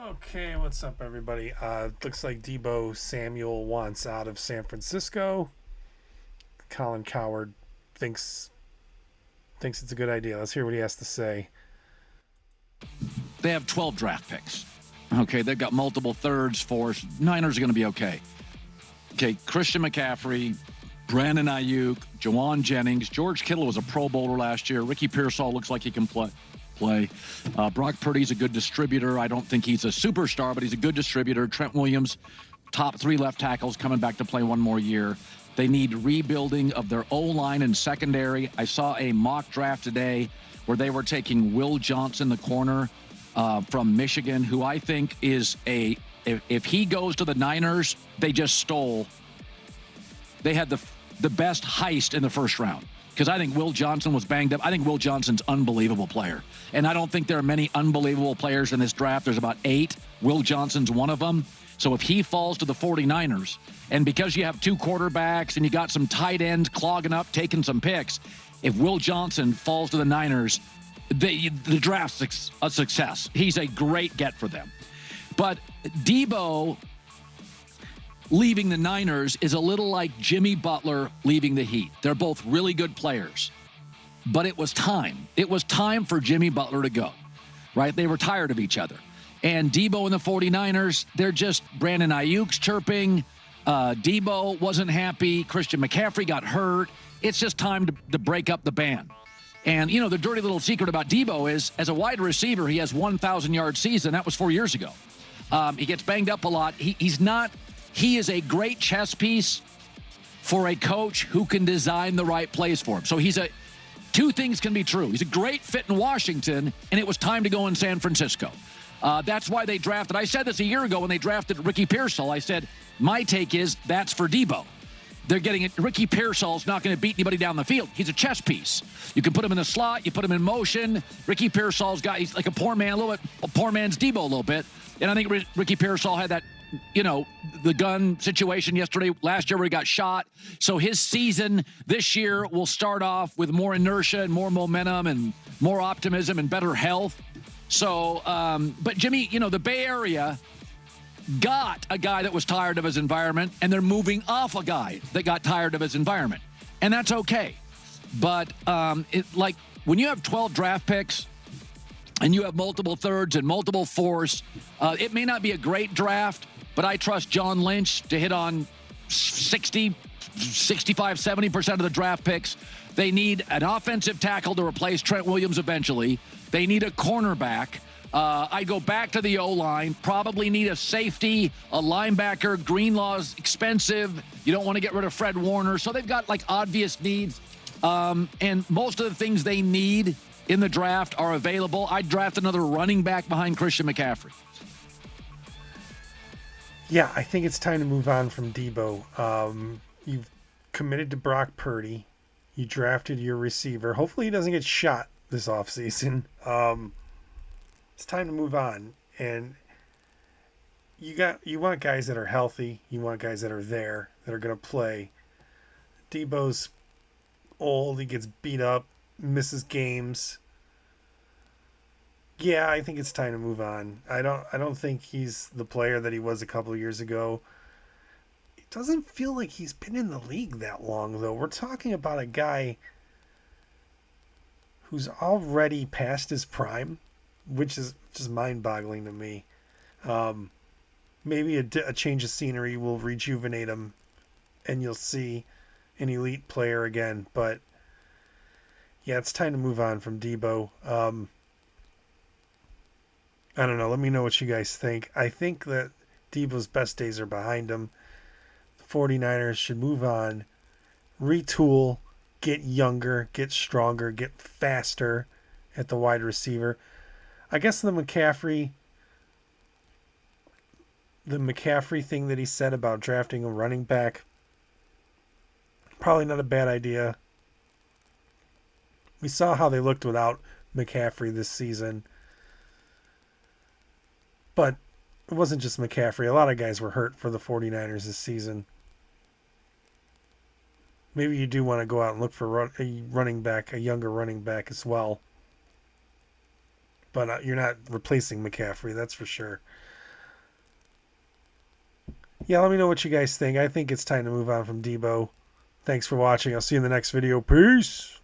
Okay, what's up, everybody? Looks like Deebo Samuel wants out of San Francisco. Colin Cowherd thinks thinks it's a good idea. Let's hear what he has to say. They have 12 draft picks. Okay, they've got multiple thirds, fourths. Niners are going to be okay. Okay, Christian McCaffrey, Brandon Ayuk, Jawan Jennings, George Kittle was a Pro Bowler last year. Ricky Pearsall looks like he can play. Brock Purdy's a good distributor. I don't think he's a superstar, but he's a good distributor. Trent Williams, top 3 left tackles, coming back to play one more year. They need rebuilding of their O-line and secondary. I saw a mock draft today where they were taking Will Johnson, the corner from Michigan, who I think is if he goes to the Niners, they just stole. They had the best heist in the first round. Because I think Will Johnson was banged up. I think Will Johnson's an unbelievable player. And I don't think there are many unbelievable players in this draft. There's about 8. Will Johnson's one of them. So if he falls to the 49ers, and because you have 2 quarterbacks and you got some tight ends clogging up, taking some picks, if Will Johnson falls to the Niners, the draft's a success. He's a great get for them. But Deebo leaving the Niners is a little like Jimmy Butler leaving the Heat. They're both really good players. But it was time. It was time for Jimmy Butler to go, right? They were tired of each other. And Deebo and the 49ers, they're just Brandon Ayuk's chirping. Deebo wasn't happy. Christian McCaffrey got hurt. It's just time to break up the band. And, you know, the dirty little secret about Deebo is, as a wide receiver, he has 1,000-yard season. That was 4 years ago. He gets banged up a lot. He is a great chess piece for a coach who can design the right plays for him. So two things can be true. He's a great fit in Washington, and it was time to go in San Francisco. That's why they drafted. I said this a year ago when they drafted Ricky Pearsall. I said, my take is that's for Deebo. They're getting it. Ricky Pearsall's not going to beat anybody down the field. He's a chess piece. You can put him in the slot. You put him in motion. Ricky Pearsall's he's like a poor man, a poor man's Deebo a little bit. And I think Ricky Pearsall had that, the gun situation last year where he got shot. So his season this year will start off with more inertia and more momentum and more optimism and better health. So, but Jimmy, the Bay Area got a guy that was tired of his environment, and they're moving off a guy that got tired of his environment. And that's okay. But when you have 12 draft picks and you have multiple thirds and multiple fourths, it may not be a great draft, but I trust John Lynch to hit on 60, 65, 70% of the draft picks. They need an offensive tackle to replace Trent Williams eventually. They need a cornerback. I go back to the O-line, probably need a safety, a linebacker. Greenlaw's expensive. You don't want to get rid of Fred Warner. So they've got obvious needs. And most of the things they need in the draft are available. I'd draft another running back behind Christian McCaffrey. Yeah, I think it's time to move on from Deebo. You've committed to Brock Purdy. You drafted your receiver. Hopefully he doesn't get shot this offseason. It's time to move on. And you want guys that are healthy. You want guys that are there, that are going to play. Deebo's old. He gets beat up, misses games. Yeah, I think it's time to move on. I don't think he's the player that he was a couple of years ago. It doesn't feel like he's been in the league that long, though. We're talking about a guy who's already past his prime, which is just mind-boggling to me. Maybe a change of scenery will rejuvenate him, and you'll see an elite player again. But yeah, it's time to move on from Deebo. I don't know. Let me know what you guys think. I think that Deebo's best days are behind him. The 49ers should move on, retool, get younger, get stronger, get faster at the wide receiver. I guess the McCaffrey thing that he said about drafting a running back, probably not a bad idea. We saw how they looked without McCaffrey this season. But it wasn't just McCaffrey. A lot of guys were hurt for the 49ers this season. Maybe you do want to go out and look for a running back, a younger running back as well. But you're not replacing McCaffrey, that's for sure. Yeah, let me know what you guys think. I think it's time to move on from Deebo. Thanks for watching. I'll see you in the next video. Peace.